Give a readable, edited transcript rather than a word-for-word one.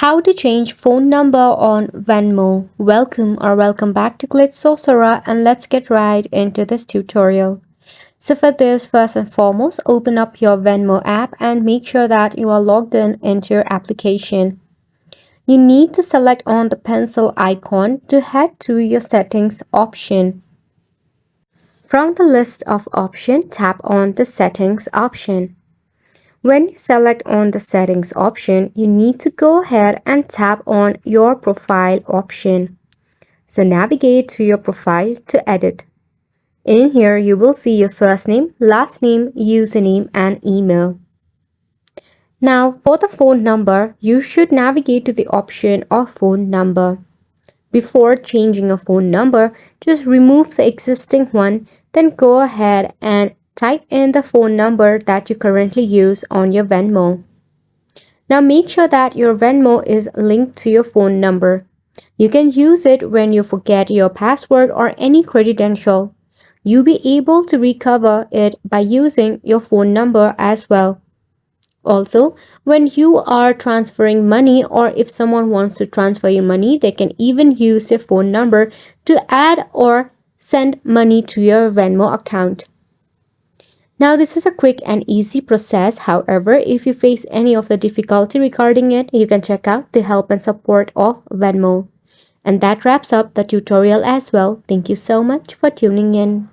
How to change phone number on Venmo. Welcome back to Glitch Sorcerer, and let's get right into this tutorial. So for this, first and foremost, open up your Venmo app and make sure that you are logged in into your application. You need to select on the pencil icon to head to your settings option. From the list of options, tap on the settings option. When you select on the settings option, you need to go ahead and tap on your profile option. So navigate to your profile to edit. In here, you will see your first name, last name, username, and email. Now, for the phone number, you should navigate to the option of phone number. Before changing a phone number, just remove the existing one, then go ahead and type in the phone number that you currently use on your Venmo. Now make sure that your Venmo is linked to your phone number. You can use it when you forget your password or any credential. You'll be able to recover it by using your phone number as well. Also, when you are transferring money or if someone wants to transfer you money, they can even use your phone number to add or send money to your Venmo account. Now, this is a quick and easy process. However, if you face any of the difficulty regarding it, you can check out the help and support of Venmo. And that wraps up the tutorial as well. Thank you so much for tuning in.